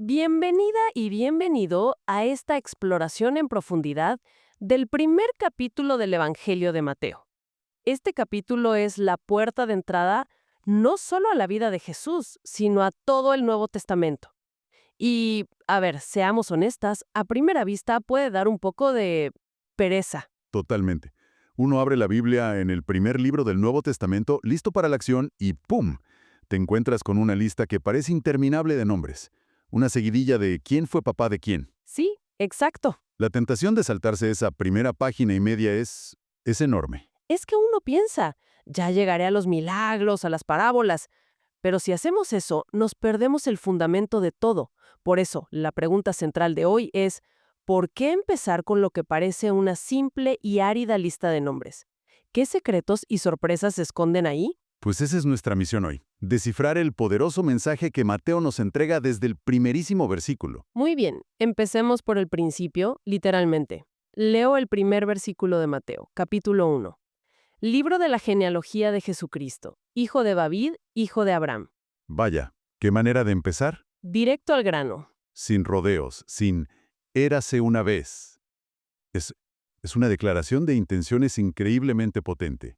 Bienvenida y bienvenido a esta exploración en profundidad del primer capítulo del Evangelio de Mateo. Este capítulo es la puerta de entrada no solo a la vida de Jesús, sino a todo el Nuevo Testamento. Y, a ver, seamos honestas, a primera vista puede dar un poco de pereza. Totalmente. Uno abre la Biblia en el primer libro del Nuevo Testamento, listo para la acción, y ¡pum! Te encuentras con una lista que parece interminable de nombres. Una seguidilla de quién fue papá de quién. Sí, exacto. La tentación de saltarse esa primera página y media es enorme. Es que uno piensa, ya llegaré a los milagros, a las parábolas, pero si hacemos eso, nos perdemos el fundamento de todo. Por eso, la pregunta central de hoy es, ¿por qué empezar con lo que parece una simple y árida lista de nombres? ¿Qué secretos y sorpresas se esconden ahí? Pues esa es nuestra misión hoy, descifrar el poderoso mensaje que Mateo nos entrega desde el primerísimo versículo. Muy bien, empecemos por el principio, literalmente. Leo el primer versículo de Mateo, capítulo 1. Libro de la genealogía de Jesucristo, hijo de David, hijo de Abraham. Vaya, ¿qué manera de empezar? Directo al grano. Sin rodeos, sin érase una vez. Es una declaración de intenciones increíblemente potente.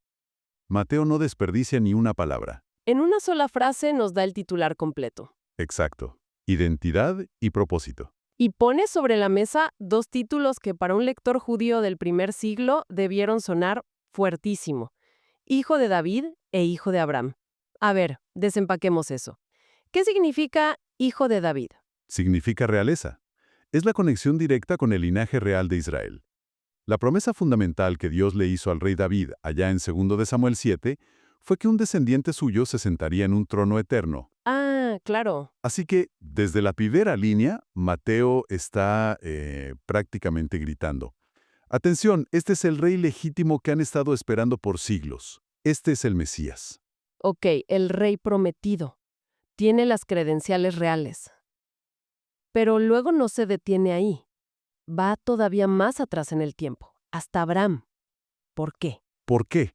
Mateo no desperdicia ni una palabra. En una sola frase nos da el titular completo. Exacto. Identidad y propósito. Y pone sobre la mesa dos títulos que para un lector judío del primer siglo debieron sonar fuertísimo. Hijo de David e hijo de Abraham. A ver, desempaquemos eso. ¿Qué significa hijo de David? Significa realeza. Es la conexión directa con el linaje real de Israel. La promesa fundamental que Dios le hizo al rey David allá en 2 de Samuel 7 fue que un descendiente suyo se sentaría en un trono eterno. Ah, claro. Así que, desde la primera línea, Mateo está prácticamente gritando: atención, este es el rey legítimo que han estado esperando por siglos. Este es el Mesías. Ok, el rey prometido. Tiene las credenciales reales. Pero luego no se detiene ahí. Va todavía más atrás en el tiempo, hasta Abraham. ¿Por qué? ¿Por qué?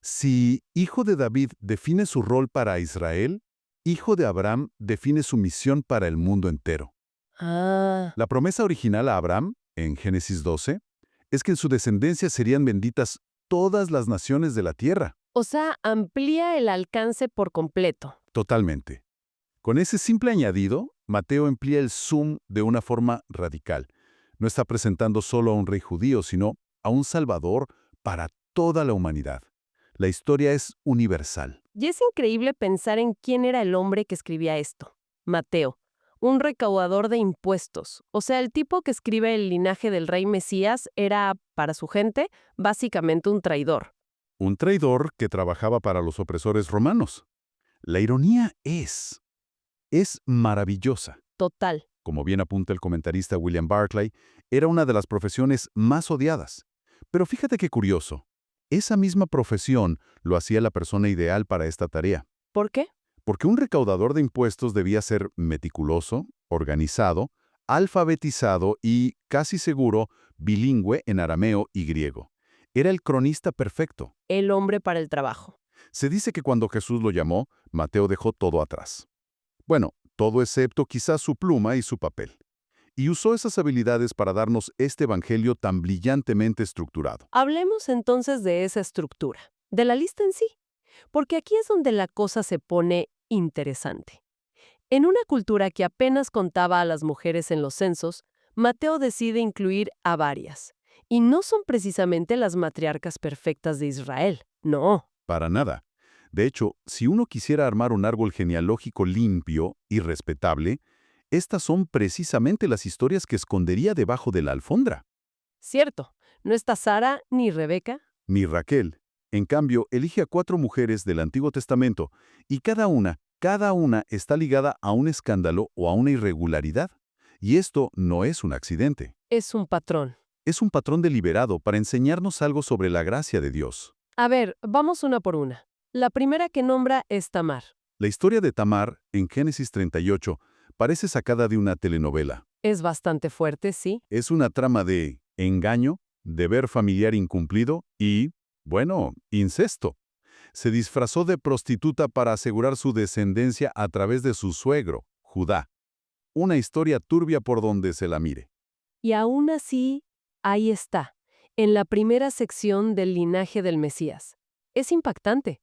Si hijo de David define su rol para Israel, hijo de Abraham define su misión para el mundo entero. Ah, La promesa original a Abraham, en Génesis 12, es que en su descendencia serían benditas todas las naciones de la tierra. o sea, amplía el alcance por completo. Totalmente. Con ese simple añadido, Mateo amplía el zoom de una forma radical. No está presentando solo a un rey judío, sino a un salvador para toda la humanidad. La historia es universal. Y es increíble pensar en quién era el hombre que escribía esto. Mateo, un recaudador de impuestos. O sea, el tipo que escribe el linaje del rey Mesías era, para su gente, básicamente un traidor. Un traidor que trabajaba para los opresores romanos. La ironía es maravillosa. Total. Como bien apunta el comentarista William Barclay, era una de las profesiones más odiadas. Pero fíjate qué curioso. Esa misma profesión lo hacía la persona ideal para esta tarea. ¿Por qué? Porque un recaudador de impuestos debía ser meticuloso, organizado, alfabetizado y, casi seguro, bilingüe en arameo y griego. Era el cronista perfecto. El hombre para el trabajo. Se dice que cuando Jesús lo llamó, Mateo dejó todo atrás. Bueno, todo excepto quizás su pluma y su papel. Y usó esas habilidades para darnos este evangelio tan brillantemente estructurado. Hablemos entonces de esa estructura, de la lista en sí, porque aquí es donde la cosa se pone interesante. En una cultura que apenas contaba a las mujeres en los censos, Mateo decide incluir a varias. Y no son precisamente las matriarcas perfectas de Israel, no. Para nada. De hecho, si uno quisiera armar un árbol genealógico limpio y respetable, estas son precisamente las historias que escondería debajo de la alfombra. Cierto, no está Sara ni Rebeca. Ni Raquel. En cambio, elige a 4 mujeres del Antiguo Testamento y cada una está ligada a un escándalo o a una irregularidad. Y esto no es un accidente. Es un patrón. Es un patrón deliberado para enseñarnos algo sobre la gracia de Dios. A ver, vamos una por una. La primera que nombra es Tamar. La historia de Tamar, en Génesis 38, parece sacada de una telenovela. Es bastante fuerte, sí. Es una trama de engaño, deber familiar incumplido y, bueno, incesto. Se disfrazó de prostituta para asegurar su descendencia a través de su suegro, Judá. una historia turbia por donde se la mire. Y aún así, ahí está, en la primera sección del linaje del Mesías. Es impactante.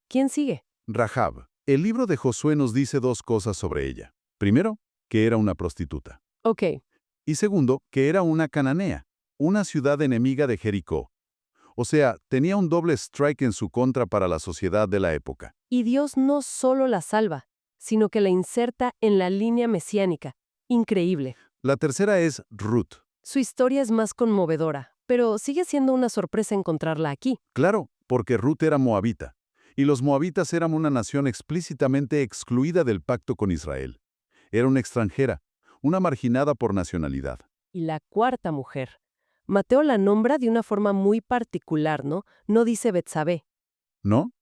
¿Quién sigue? Rahab. El libro de Josué nos dice dos cosas sobre ella. Primero, que era una prostituta. Ok, Y segundo, que era una cananea, una ciudad enemiga de Jericó. O sea, tenía un doble strike en su contra para la sociedad de la época. y Dios no solo la salva, sino que la inserta en la línea mesiánica. Increíble. La tercera es Ruth. Su historia es más conmovedora, pero sigue siendo una sorpresa encontrarla aquí. Claro, porque Ruth era moabita, y los moabitas eran una nación explícitamente excluida del pacto con Israel. Era una extranjera, una marginada por nacionalidad. Y la cuarta mujer. Mateo la nombra de una forma muy particular, ¿no? No dice Betsabé. ¿No?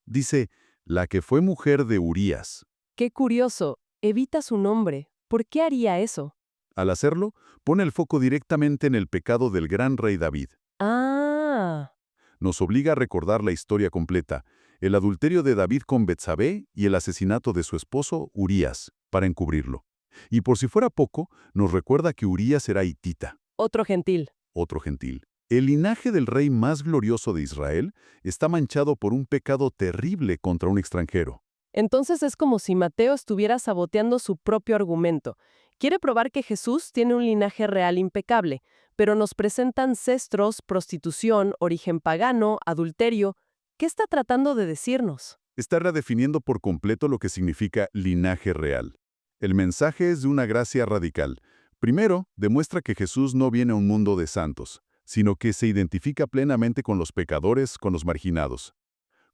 Dice, la que fue mujer de Urías. Qué curioso, evita su nombre. ¿Por qué haría eso? Al hacerlo, pone el foco directamente en el pecado del gran rey David. Ah, Nos obliga a recordar la historia completa, el adulterio de David con Betsabé y el asesinato de su esposo Urías, para encubrirlo. Y por si fuera poco, nos recuerda que Urías era hitita, otro gentil. otro gentil. El linaje del rey más glorioso de Israel está manchado por un pecado terrible contra un extranjero. Entonces es como si Mateo estuviera saboteando su propio argumento. Quiere probar que Jesús tiene un linaje real impecable, pero nos presenta ancestros, prostitución, origen pagano, adulterio. ¿Qué está tratando de decirnos? Está redefiniendo por completo lo que significa linaje real. El mensaje es de una gracia radical. Primero, demuestra que Jesús no viene a un mundo de santos, sino que se identifica plenamente con los pecadores, con los marginados.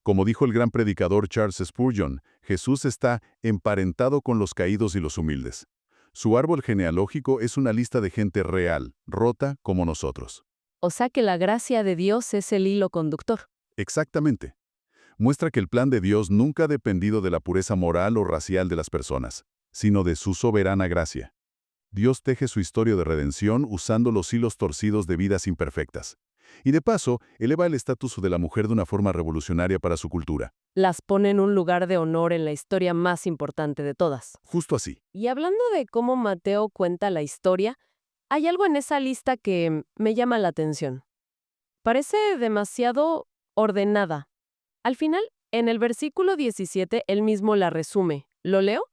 Como dijo el gran predicador Charles Spurgeon, Jesús está emparentado con los caídos y los humildes. Su árbol genealógico es una lista de gente real, rota como nosotros. O sea que la gracia de Dios es el hilo conductor. Exactamente. Muestra que el plan de Dios nunca ha dependido de la pureza moral o racial de las personas, sino de su soberana gracia. Dios teje su historia de redención usando los hilos torcidos de vidas imperfectas. Y de paso, eleva el estatus de la mujer de una forma revolucionaria para su cultura. Las pone en un lugar de honor en la historia más importante de todas. Justo así. Y hablando de cómo Mateo cuenta la historia, hay algo en esa lista que me llama la atención. Parece demasiado ordenada. Al final, en el versículo 17, él mismo la resume. ¿Lo leo?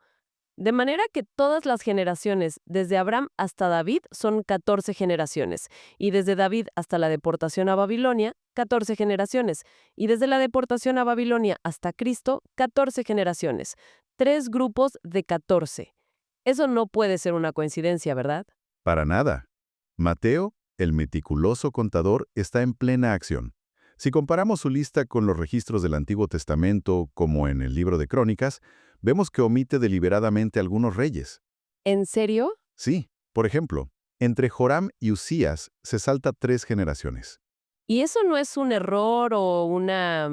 De manera que todas las generaciones, desde Abraham hasta David, son 14 generaciones, y desde David hasta la deportación a Babilonia, 14 generaciones, y desde la deportación a Babilonia hasta Cristo, 14 generaciones. 3 grupos de 14. Eso no puede ser una coincidencia, ¿verdad? Para nada. Mateo, el meticuloso contador, está en plena acción. Si comparamos su lista con los registros del Antiguo Testamento, como en el libro de Crónicas, vemos que omite deliberadamente algunos reyes. ¿En serio? Sí, por ejemplo, entre Joram y Usías se salta 3 generaciones. ¿Y eso no es un error o una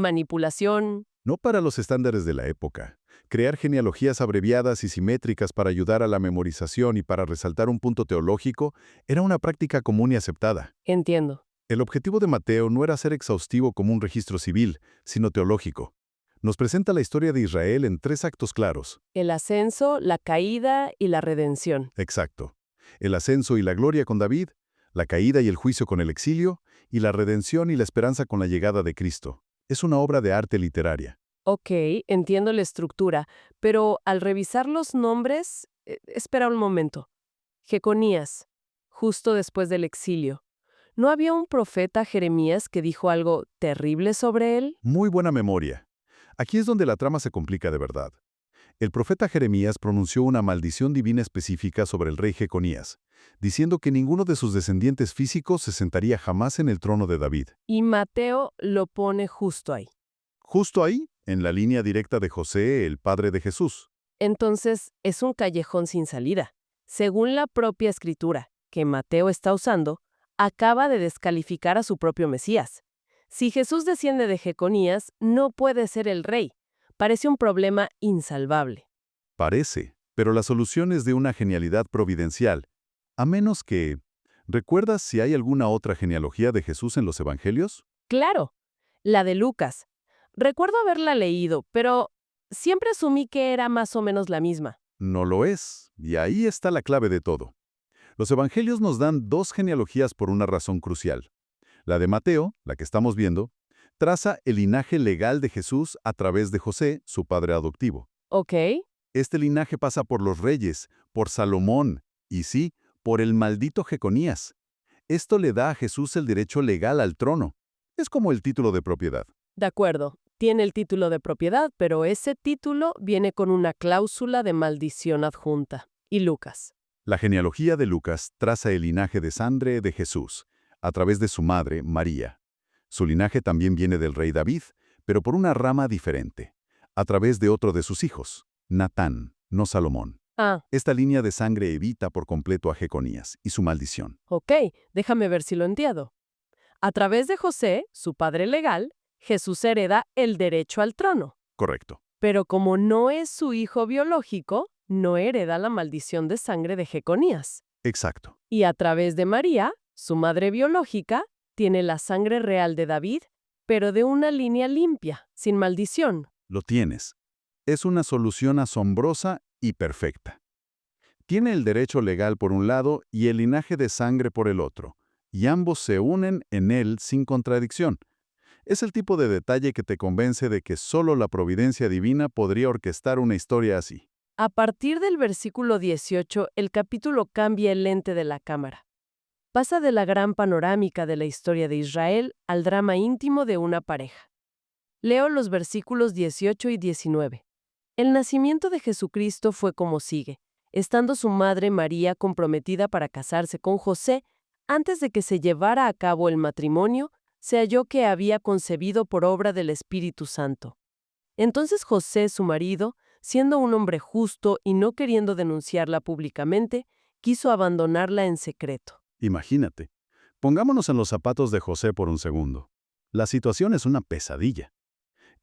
manipulación? No para los estándares de la época. Crear genealogías abreviadas y simétricas para ayudar a la memorización y para resaltar un punto teológico era una práctica común y aceptada. Entiendo. El objetivo de Mateo no era ser exhaustivo como un registro civil, sino teológico. Nos presenta la historia de Israel en 3 actos claros. El ascenso, la caída y la redención. Exacto. El ascenso y la gloria con David, la caída y el juicio con el exilio, y la redención y la esperanza con la llegada de Cristo. Es una obra de arte literaria. Ok, entiendo la estructura, pero al revisar los nombres, espera un momento. Jeconías, justo después del exilio. ¿No había un profeta Jeremías que dijo algo terrible sobre él? Muy buena memoria. Aquí es donde la trama se complica de verdad. El profeta Jeremías pronunció una maldición divina específica sobre el rey Jeconías, diciendo que ninguno de sus descendientes físicos se sentaría jamás en el trono de David. Y Mateo lo pone justo ahí. Justo ahí, en la línea directa de José, el padre de Jesús. Entonces, es un callejón sin salida. Según la propia escritura que Mateo está usando, acaba de descalificar a su propio Mesías. Si Jesús desciende de Jeconías, no puede ser el rey. Parece un problema insalvable. Parece, pero la solución es de una genialidad providencial. A menos que... ¿Recuerdas si hay alguna otra genealogía de Jesús en los Evangelios? Claro, la de Lucas. Recuerdo haberla leído, pero siempre asumí que era más o menos la misma. No lo es, y ahí está la clave de todo. Los evangelios nos dan dos genealogías por una razón crucial. La de Mateo, la que estamos viendo, traza el linaje legal de Jesús a través de José, su padre adoptivo. Ok, Este linaje pasa por los reyes, por Salomón, y sí, por el maldito Jeconías. Esto le da a Jesús el derecho legal al trono. Es como el título de propiedad. de acuerdo. Tiene el título de propiedad, pero ese título viene con una cláusula de maldición adjunta. ¿Y Lucas? La genealogía de Lucas traza el linaje de sangre de Jesús, a través de su madre, María. Su linaje también viene del rey David, pero por una rama diferente, a través de otro de sus hijos, Natán, no Salomón. Ah, Esta línea de sangre evita por completo a Jeconías y su maldición. ok, déjame ver si lo entiendo. A través de José, su padre legal, Jesús hereda el derecho al trono. Correcto. Pero como no es su hijo biológico, no hereda la maldición de sangre de Jeconías. Exacto. Y a través de María, su madre biológica, tiene la sangre real de David, pero de una línea limpia, sin maldición. Lo tienes. Es una solución asombrosa y perfecta. Tiene el derecho legal por un lado y el linaje de sangre por el otro, y ambos se unen en él sin contradicción. Es el tipo de detalle que te convence de que solo la providencia divina podría orquestar una historia así. A partir del versículo 18, el capítulo cambia el lente de la cámara. Pasa de la gran panorámica de la historia de Israel al drama íntimo de una pareja. Leo los versículos 18 y 19. El nacimiento de Jesucristo fue como sigue. Estando su madre María comprometida para casarse con José, antes de que se llevara a cabo el matrimonio, se halló que había concebido por obra del Espíritu Santo. Entonces José, su marido, siendo un hombre justo y no queriendo denunciarla públicamente, quiso abandonarla en secreto. Imagínate. Pongámonos en los zapatos de José por un segundo. La situación es una pesadilla.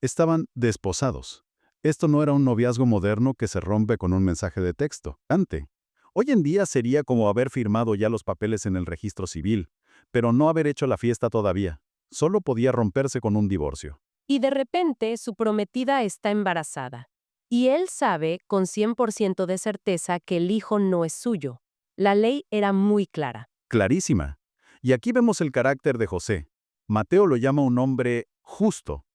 Estaban desposados. Esto no era un noviazgo moderno que se rompe con un mensaje de texto. Hoy en día sería como haber firmado ya los papeles en el registro civil, pero no haber hecho la fiesta todavía. Solo podía romperse con un divorcio. Y de repente su prometida está embarazada. Y él sabe con 100% de certeza que el hijo no es suyo. La ley era muy clara. Clarísima. Y aquí vemos el carácter de José. Mateo lo llama un hombre justo.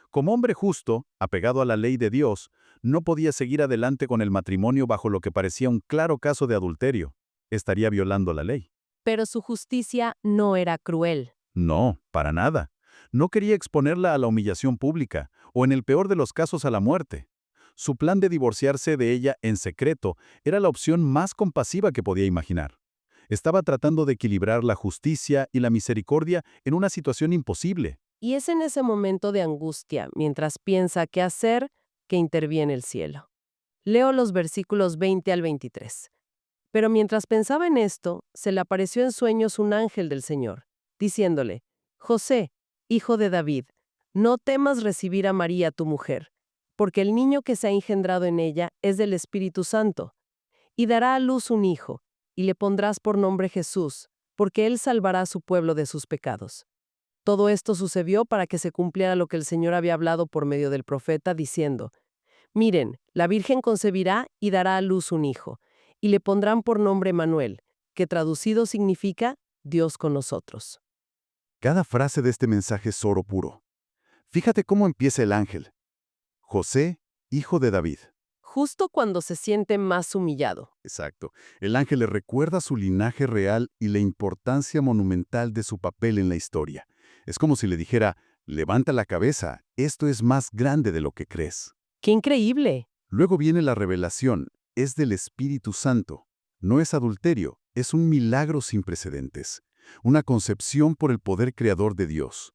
Como hombre justo, apegado a la ley de Dios, no podía seguir adelante con el matrimonio bajo lo que parecía un claro caso de adulterio. Estaría violando la ley. Pero su justicia no era cruel. No, para nada. No quería exponerla a la humillación pública, o en el peor de los casos a la muerte. Su plan de divorciarse de ella en secreto era la opción más compasiva que podía imaginar. Estaba tratando de equilibrar la justicia y la misericordia en una situación imposible. Y es en ese momento de angustia, mientras piensa qué hacer, que interviene el cielo. Leo los versículos 20 al 23. Pero mientras pensaba en esto, se le apareció en sueños un ángel del Señor, diciéndole: José, hijo de David, no temas recibir a María tu mujer, porque el niño que se ha engendrado en ella es del Espíritu Santo, y dará a luz un hijo, y le pondrás por nombre Jesús, porque él salvará a su pueblo de sus pecados. Todo esto sucedió para que se cumpliera lo que el Señor había hablado por medio del profeta, diciendo: Miren, la Virgen concebirá y dará a luz un hijo, y le pondrán por nombre Manuel, que traducido significa Dios con nosotros. Cada frase de este mensaje es oro puro. Fíjate cómo empieza el ángel. José, hijo de David. Justo cuando se siente más humillado. Exacto. El ángel le recuerda su linaje real y la importancia monumental de su papel en la historia. Es como si le dijera: levanta la cabeza, esto es más grande de lo que crees. ¡Qué increíble! Luego viene la revelación, es del Espíritu Santo. No es adulterio, es un milagro sin precedentes. Una concepción por el poder creador de Dios.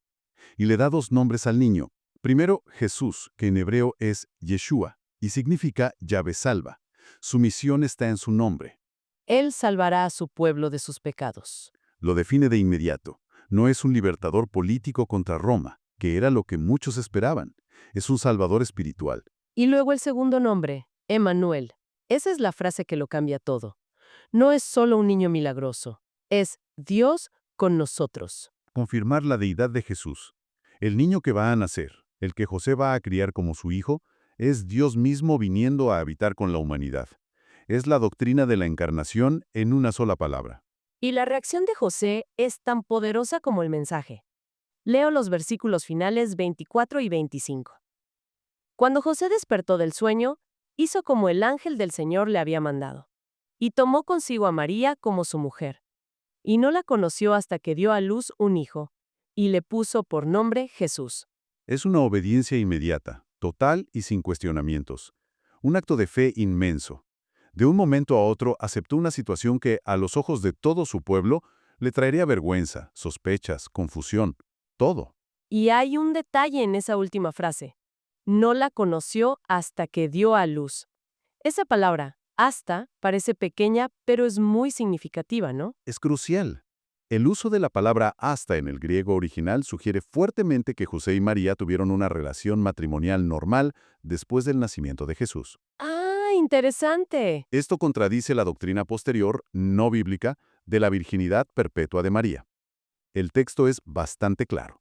Y le da dos nombres al niño. Primero, Jesús, que en hebreo es Yeshua, y significa Yahvé salva. Su misión está en su nombre. Él salvará a su pueblo de sus pecados. Lo define de inmediato. No es un libertador político contra Roma, que era lo que muchos esperaban. Es un salvador espiritual. Y luego el segundo nombre, Emmanuel. Esa es la frase que lo cambia todo. No es solo un niño milagroso, es Dios con nosotros. Confirmar la deidad de Jesús. El niño que va a nacer, el que José va a criar como su hijo, es Dios mismo viniendo a habitar con la humanidad. Es la doctrina de la encarnación en una sola palabra. Y la reacción de José es tan poderosa como el mensaje. Leo los versículos finales 24 y 25. Cuando José despertó del sueño, hizo como el ángel del Señor le había mandado, y tomó consigo a María como su mujer. Y no la conoció hasta que dio a luz un hijo, y le puso por nombre Jesús. Es una obediencia inmediata, total y sin cuestionamientos. Un acto de fe inmenso. De un momento a otro aceptó una situación que, a los ojos de todo su pueblo, le traería vergüenza, sospechas, confusión, todo. Y hay un detalle en esa última frase. No la conoció hasta que dio a luz. Esa palabra, hasta, parece pequeña, pero es muy significativa, ¿no? Es crucial. El uso de la palabra hasta en el griego original sugiere fuertemente que José y María tuvieron una relación matrimonial normal después del nacimiento de Jesús. ¡Ah, interesante! Esto contradice la doctrina posterior, no bíblica, de la virginidad perpetua de María. El texto es bastante claro.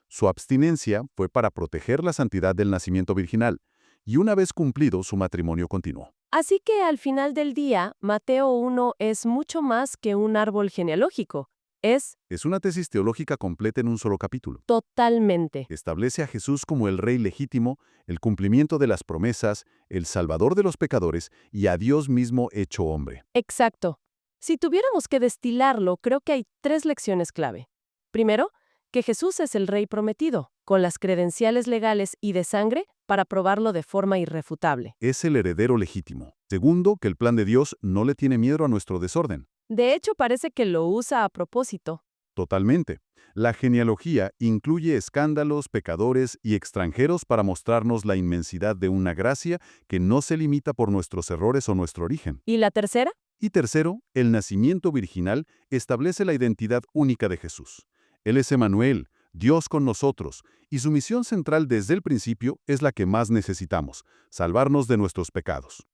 Su abstinencia fue para proteger la santidad del nacimiento virginal, y una vez cumplido, su matrimonio continuó. Así que al final del día, Mateo 1 es mucho más que un árbol genealógico. Es Es una tesis teológica completa en un solo capítulo. totalmente. Establece a Jesús como el Rey legítimo, el cumplimiento de las promesas, el Salvador de los pecadores y a Dios mismo hecho hombre. Exacto. Si tuviéramos que destilarlo, creo que hay 3 lecciones clave. Primero, que Jesús es el Rey prometido, con las credenciales legales y de sangre para probarlo de forma irrefutable. Es el heredero legítimo. Segundo, que el plan de Dios no le tiene miedo a nuestro desorden. De hecho, parece que lo usa a propósito. Totalmente. La genealogía incluye escándalos, pecadores y extranjeros para mostrarnos la inmensidad de una gracia que no se limita por nuestros errores o nuestro origen. ¿Y la tercera? Y tercero, el nacimiento virginal establece la identidad única de Jesús. Él es Emmanuel, Dios con nosotros, y su misión central desde el principio es la que más necesitamos, salvarnos de nuestros pecados.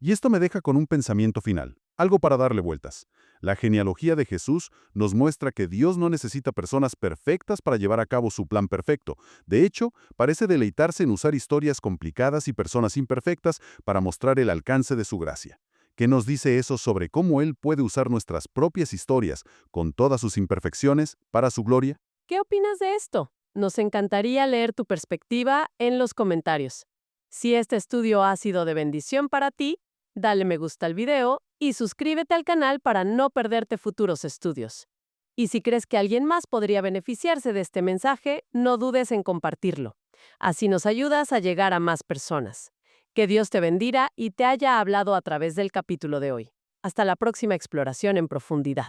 Y esto me deja con un pensamiento final, algo para darle vueltas. La genealogía de Jesús nos muestra que Dios no necesita personas perfectas para llevar a cabo su plan perfecto. De hecho, parece deleitarse en usar historias complicadas y personas imperfectas para mostrar el alcance de su gracia. ¿Qué nos dice eso sobre cómo Él puede usar nuestras propias historias, con todas sus imperfecciones, para su gloria? ¿Qué opinas de esto? Nos encantaría leer tu perspectiva en los comentarios. Si este estudio ha sido de bendición para ti, dale me gusta al video y suscríbete al canal para no perderte futuros estudios. Y si crees que alguien más podría beneficiarse de este mensaje, no dudes en compartirlo. Así nos ayudas a llegar a más personas. Que Dios te bendiga y te haya hablado a través del capítulo de hoy. Hasta la próxima exploración en profundidad.